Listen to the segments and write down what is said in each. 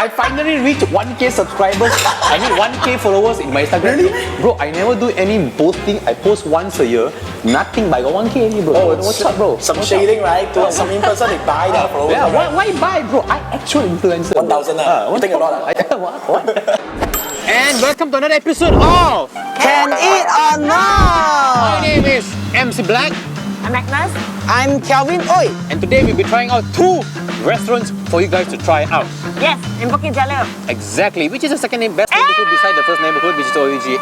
I finally reached 1K subscribers. I mean 1K followers in my Instagram. Really? Bro, I never do any posting. I post once a year. Nothing, but I got 1K already, bro. Oh, what's up, bro? Some shading, right? To some person they buy their followers. Yeah, right? why buy, bro? I actual influencer. 1,000 you think a lot. What? And welcome to another episode of Can Eat or My Not? name is MC Black. I'm Agnes. I'm Kelvin Oi. And today we'll be trying out 2 restaurants for you guys to try out. Yes, in Bukit Jalil. Exactly, which is the second best neighborhood beside the first neighborhood, which is OUG.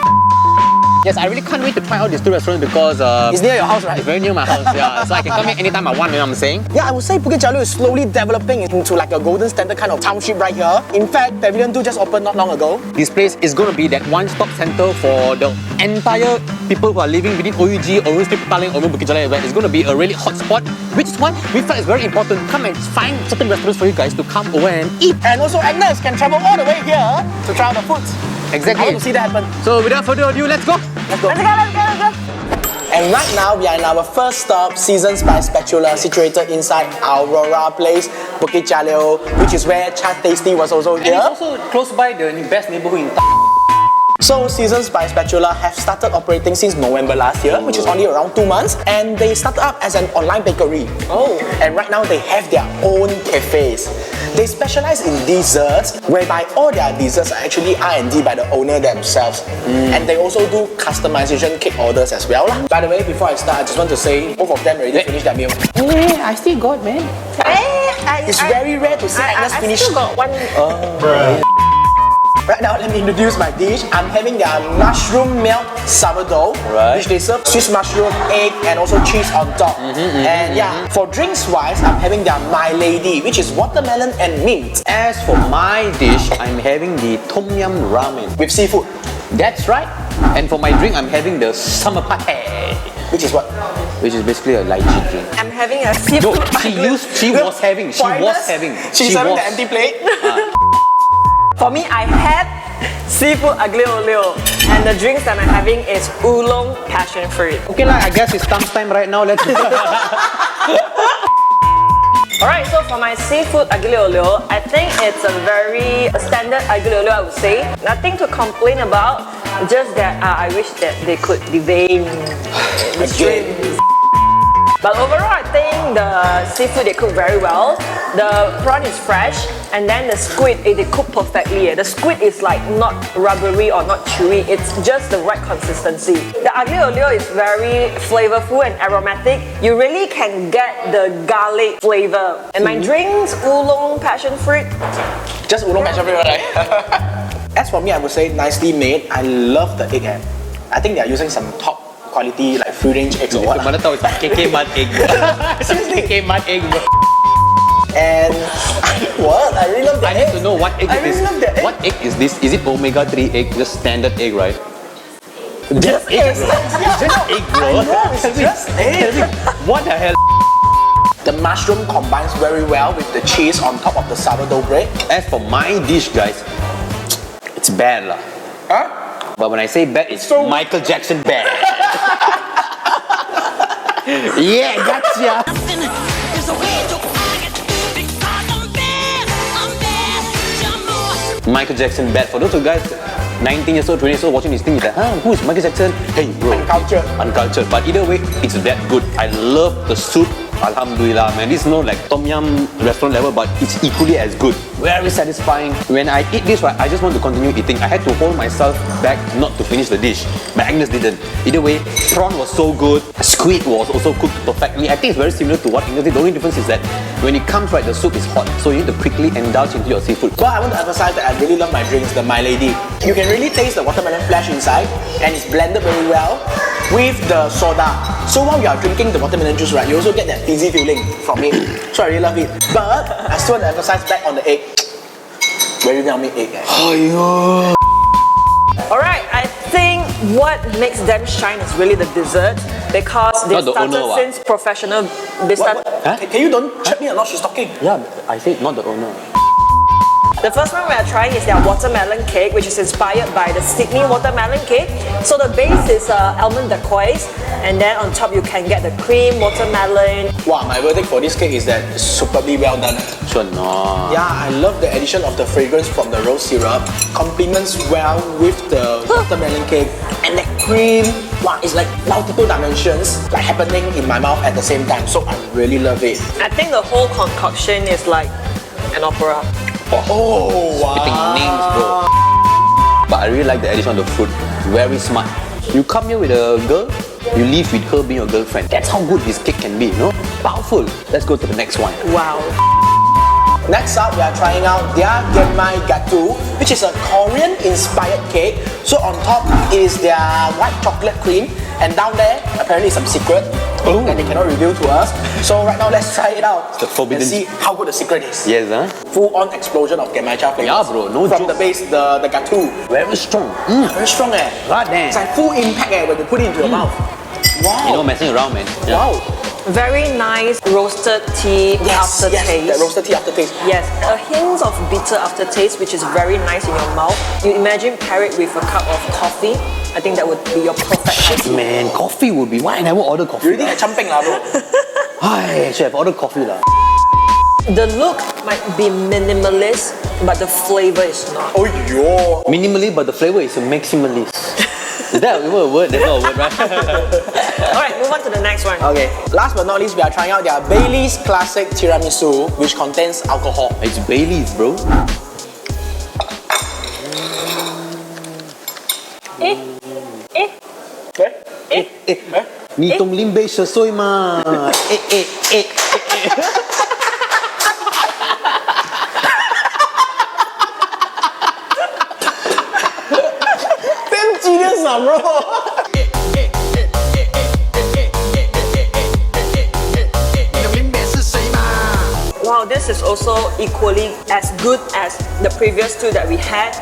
Yes, I really can't wait to try out these 2 restaurants because It's near your house, right? it's very near my house, yeah. So I can come here anytime I want, you know what I'm saying? Yeah, I would say Bukit Jalil is slowly developing into like a golden standard kind of township right here. In fact, Pavilion 2 just opened not long ago. This place is going to be that one-stop center for the entire people who are living within OUG, Orange Street, Petaling, or Bukit Jalil. It's going to be a really hot spot, which is why we felt it's very important to come and find certain restaurants for you guys to come over and eat. And also Agnes can travel all the way here to try out the foods. Exactly. I want to see that happen. So without further ado, let's go. Let's go. Let's go. And right now, we are in our first stop, Seasons by Spatula, situated inside Aurora place, Bukit Jalil, which is where Chat Tasty was also And here. it's also close by the best neighborhood in So Seasons by Spatula have started operating since November last year, which is only around 2 months, and they started up as an online bakery. Oh. And right now they have their own cafes. They specialize in desserts, whereby all their desserts are actually R&D by the owner themselves. And they also do customization cake orders as well. By the way, before I start, I just want to say both of them already finished their meal. Yeah, I still got, man. It's very rare to see Agnes finish. I still got one. Right now, let me introduce my dish. I'm having their mushroom milk sourdough, Right. which they serve Swiss mushroom, egg, and also cheese on top. And yeah, for drinks wise, I'm having their My Lady, which is watermelon and mint As for my dish, I'm having the Tom Yum Ramen. with seafood, That's right. And for my drink, I'm having the Summer Pate, which is what? which is basically a lychee drink. I'm having a No, seafood. she was having. She's having the empty plate. For me, I had seafood aglio olio, and the drinks that I'm having is oolong passion fruit. Okay lah, I guess it's time right now. Let's Alright, so for my seafood aglio olio, I think it's a very standard aglio olio, I would say. Nothing to complain about, just that I wish that they could devein the shrimp. But overall, I think the seafood they cook very well. The prawn is fresh, and then the squid, they cook perfectly. The squid is like not rubbery or not chewy. It's just the right consistency. The aglio olio is very flavorful and aromatic. You really can get the garlic flavor. And my drinks, oolong passion fruit. Just oolong passion fruit, right? As for me, I would say nicely made. I love the egg ham. I think they are using some top quality like free range eggs or what. Mana tahu KK mud egg. Seriously? KK mud egg, bro. And what? I really love the I need egg. to know what egg I it is. really love the egg. What egg is this? Is it omega-3 egg? Just standard egg, right? Just egg, bro. It's just egg, bro. I know, it's just egg. What the hell? The mushroom combines very well with the cheese on top of the sourdough bread. As for my dish, guys, it's bad lah. Huh? But when I say bad, it's So- Michael Jackson bad. Yeah, gotcha. Michael Jackson bad. For those of you guys 19 years old, 20 years old watching this thing, you're like, who is Michael Jackson? Hey bro, Uncultured. Uncultured. But either way, it's that good. I love the soup. Alhamdulillah, man. This is no like Tom Yum restaurant level, but it's equally as good. Very satisfying. When I eat this, right, I just want to continue eating. I had to hold myself back not to finish the dish. But Agnes didn't. Either way, prawn was so good. Squid was also cooked perfectly. I think it's very similar to what Agnes did. The only difference is that when it comes, right, the soup is hot. So you need to quickly indulge into your seafood. But I want to emphasize that I really love my drinks, the My Lady. You can really taste the watermelon flesh inside, and it's blended very well with the soda. So while you are drinking the watermelon juice, right, you also get that fizzy feeling from it. So I really love it. But I still want to emphasize back on the egg. Very yummy egg. Alright, I think what makes them shine is really the dessert, because they Not the started owner, since professional. They What? started. Huh? Can you don't chat me a lot? She's talking. Yeah, I said not the owner. The first one we are trying is their watermelon cake, which is inspired by the Sydney watermelon cake. So the base is almond turquoise, and then on top you can get the cream watermelon. Wow, my verdict for this cake is that it's superbly well done. Sure not. Yeah, I love the addition of the fragrance from the rose syrup. Complements well with the watermelon cake. And that cream, wow, it's like multiple dimensions like happening in my mouth at the same time. So I really love it. I think the whole concoction is like an opera. Oh, wow. Spitting names, bro. But I really like the addition of the fruit. Very smart. You come here with a girl, you leave with her being your girlfriend. That's how good this cake can be, you know? Powerful. Let's go to the next one. Wow. Next up, we are trying out their Genmai Gatu, which is a Korean-inspired cake. So on top is their white chocolate cream, and down there, apparently some secret that they cannot reveal to us. So right now, let's try it out The forbidden- and see how good the secret is. Yes, huh? Full-on explosion of Genmai cha flavors. Yeah, bro, no From joke. the base, the Gatu. Very strong. Very strong, eh? God damn. It's like full impact, when you put it into your mouth. Wow. You know, messing around, man. Yeah. Wow. Very nice roasted tea aftertaste. Yes, that roasted tea aftertaste. Yes, a hint of bitter aftertaste, which is very nice in your mouth. You imagine pair it with a cup of coffee. I think that would be your perfect Shit, man. Coffee would be. Why I never order You coffee? already had champing lah, bro. I should have ordered coffee lah. The look might be minimalist, but the flavor is not. Oh, yo. Minimally, but the flavor is a maximalist. Is that even a word? That's not a word, right? Alright, move on to the next one. Okay, last but not least, we are trying out their Bailey's Classic Tiramisu, which contains alcohol. It's Bailey's, bro. Okay? 你懂林北蛇碎吗？Damn genius, bro. Wow, this is also equally as good as the previous two that we had.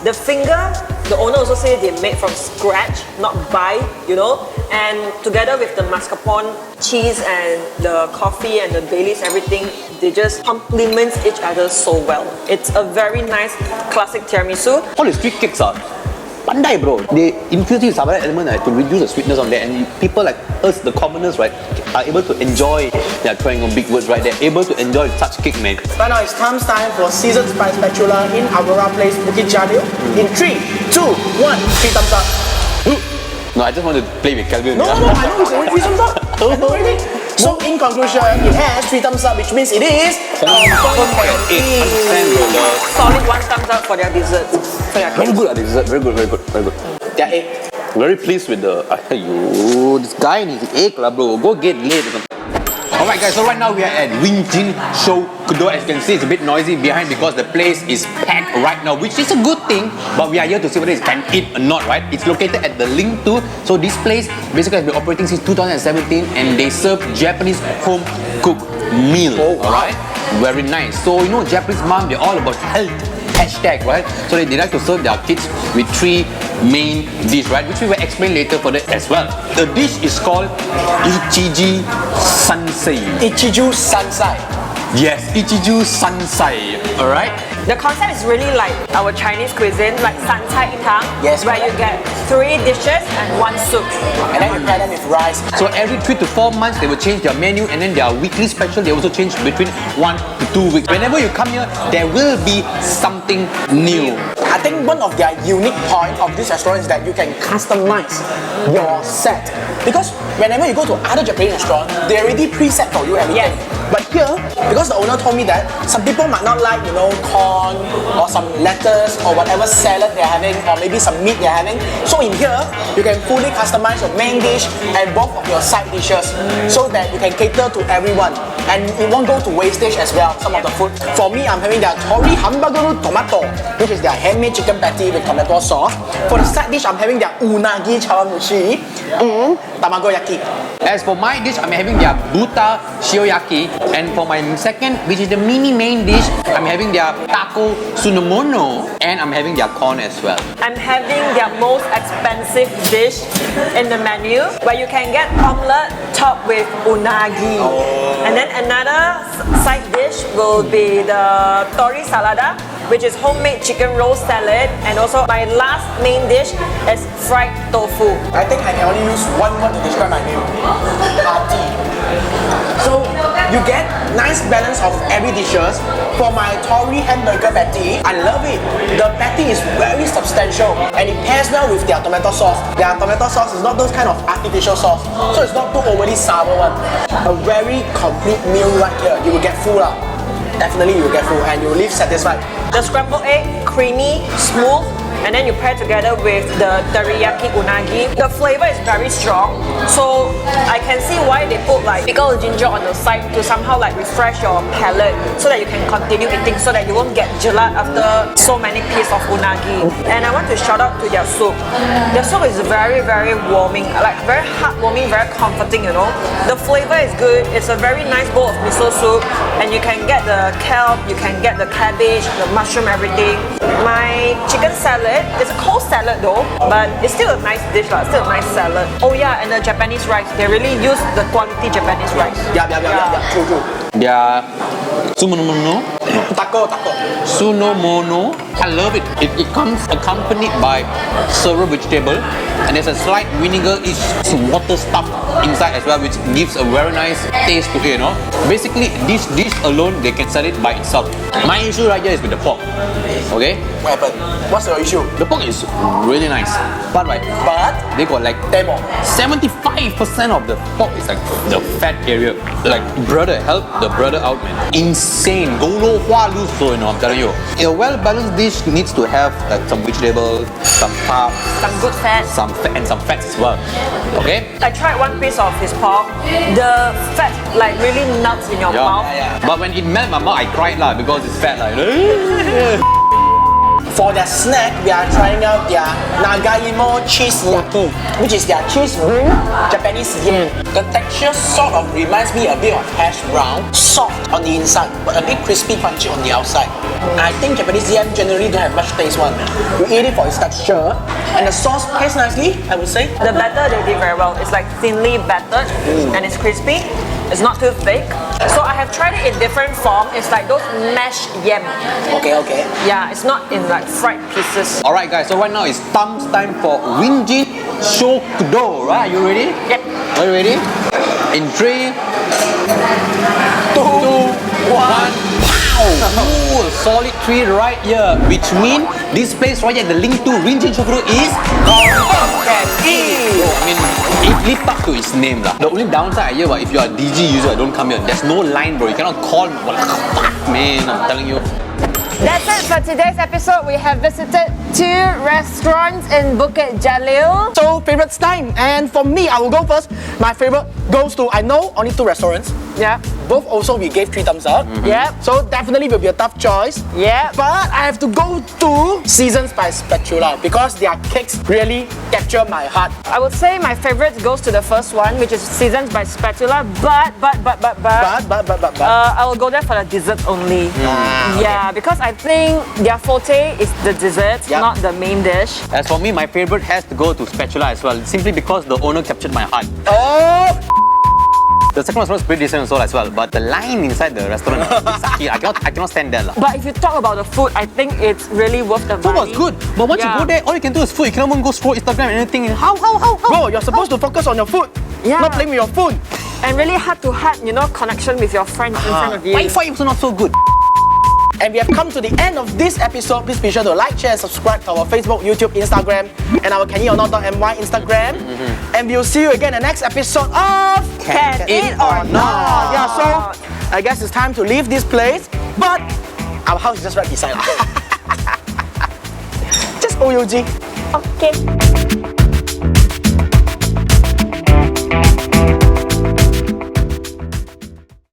The finger, the owner also said they made from scratch, not buy, you know. And together with the mascarpone cheese and the coffee and the Baileys, everything, they just complement each other so well. It's a very nice classic tiramisu. All the street cakes are pandai, bro. They infuse this sabara element to reduce the sweetness on there, and people like us, the commoners, right, are able to enjoy. They're trying on big words, right? They're able to enjoy such cake, man. Right now it's time for seasoned spice spatula in Aurora Place, Bukit Jalil. In 3, 2, 1, 3 thumbs up. No, I just want to play with Calvin. No, I know it's already 3 thumbs up. I know already. So in conclusion, it has 3 thumbs up, which means it is Understand, bro. Solid 1 thumbs up for their desserts. For their Very cakes. good, dessert. Very good, very good, very good. They're 8. Very pleased with the. This guy and his egg, lah, bro. Go get laid. Alright, guys, so right now we are at Rinjin Shokudo. As you can see, it's a bit noisy behind because the place is packed right now, which is a good thing. But we are here to see whether it can eat or not, right? It's located at the Link 2. So this place basically has been operating since 2017, and they serve Japanese home cooked meal. Oh, wow. Alright? Very nice. So, you know, Japanese mom, they're all about health. Hashtag, right? So they like to serve their kids with 3 main dishes, right? Which we will explain later for that as well. The dish is called Ichiji Sansei. Ichiju Sansai. Yes, Ichiju Sansai. Alright? The concept is really like our Chinese cuisine, like sancai itang, Yes, where you get 3 dishes and 1 soup. And then you pair them with rice. So every 3 to 4 months they will change their menu, and then their weekly special they also change between 1 to 2 weeks. Whenever you come here, there will be something new. I think one of their unique point of this restaurant is that you can customize your set. Because whenever you go to other Japanese restaurants, they already preset for you everything. Yes. But here, because the owner told me that some people might not like, you know, corn or some lettuce or whatever salad they're having, or maybe some meat they're having. So in here, you can fully customize your main dish and both of your side dishes so that you can cater to everyone. And it won't go to wastage as well, some of the food. For me, I'm having their tori hamburger tomato, which is their handmade chicken patty with tomato sauce. For the side dish, I'm having their unagi chawanmushi and tamago yaki. As for my dish, I'm having their buta shioyaki, and for my second, which is the mini main dish, I'm having their taco sunomono, and I'm having their corn as well. I'm having their most expensive dish in the menu, where you can get omelette topped with unagi. And then another side dish will be the tori salada, which is homemade chicken roll salad, and also my last main dish is fried tofu. I think I can only use one word to describe my meal. Hearty. So you get nice balance of every dishes. For my tori hamburger patty, I love it. The patty is very substantial and it pairs well with their tomato sauce. Their tomato sauce is not those kind of artificial sauce, so it's not too overly sour one. A very complete meal right here. You will get full lah. Definitely you will get full and you will leave satisfied. The scrambled egg, creamy, smooth, and then you pair together with the teriyaki unagi. The flavor is very strong, so I can see why they put like pickled ginger on the side to somehow like refresh your palate so that you can continue eating, so that you won't get jelak after so many pieces of unagi. And I want to shout out to their soup. Their soup is very, very warming, like very heartwarming, very comforting, you know. The flavor is good. It's a very nice bowl of miso soup, and you can get the kelp, you can get the cabbage, the mushroom, everything. My chicken salad, it's a cold salad though, but it's still a nice dish, still a nice salad. Oh yeah, and the Japanese rice, they really use the quality Japanese rice. Yeah. True. Their sumomono, Taco. sunomono, I love it. It comes accompanied by several vegetable, and there's a slight vinegar-ish water stuff inside as well, which gives a very nice taste to it, you know. Basically, this dish alone, they can sell it by itself. My issue right here is with the pork. Okay? What happened? What's your issue? The pork is really nice, but right, But they got like demo. 75% of the pork is like the fat area. Like, brother, help the brother out, man. Insane. Go low, hua lu so, you know, I'm telling you. A well-balanced dish needs to have like some vegetable, some carbs, Some good fat. some fat, and some fats as well. Okay? I tried one piece of his pork. The fat like really melts in your mouth. But when it melted my mouth, I cried lah because it's fat like. For their snack, we are trying out their Nagaimo cheese yaki, which is their cheese roll Japanese yam. The texture sort of reminds me a bit of hash brown, soft on the inside, but a bit crispy punchy on the outside. I think Japanese yam generally don't have much taste one. You eat it for its texture, and the sauce tastes nicely, I would say. The batter they did very well. It's like thinly battered and it's crispy. It's not too thick. So I have tried it in different form. It's like those mashed yam. Okay. Yeah, it's not in like fried pieces. Alright guys, so right now it's thumbs time for Rinjin Shokudo, right? Are you ready? Yep. Are you ready? In 3, 2, 1. Ooh, solid 3 right here, which means this place right here, the link to Rinjin Shokudo is confirmed can eat. I mean, it lived up to its name lah. The only downside here, if you are a DG user, don't come here. There's no line, bro. You cannot call. Man, I'm telling you. That's it for today's episode. We have visited 2 restaurants in Bukit Jalil. So favorites time, and for me, I will go first. My favorite goes to, I know, only 2 restaurants. Yeah. Both also we gave 3 thumbs up. Yep. So definitely will be a tough choice. Yep. But I have to go to Seasons by Spatula because their cakes really capture my heart. I would say my favorite goes to the first one, which is Seasons by Spatula. But I will go there for the dessert only. Yeah, because I think their forte is the dessert, not the main dish. As for me, my favorite has to go to Spatula as well, simply because the owner captured my heart. Oh! The second restaurant is pretty decent also as well, but the line inside the restaurant, I cannot stand there lah. But if you talk about the food, I think it's really worth the Food money. was good, but once you go there, all you can do is food. You cannot even go scroll Instagram and anything. How? Bro, you're supposed to focus on your food, not playing with your phone. And really heart-to-heart, connection with your friends in front of you. Wi-Fi also not so good. And we have come to the end of this episode. Please be sure to like, share, and subscribe to our Facebook, YouTube, Instagram, and our canyournot.my Instagram. And we'll see you again in the next episode of Can Eat or Not. Yeah, so I guess it's time to leave this place, but our house is just right beside. Just OUG. Okay.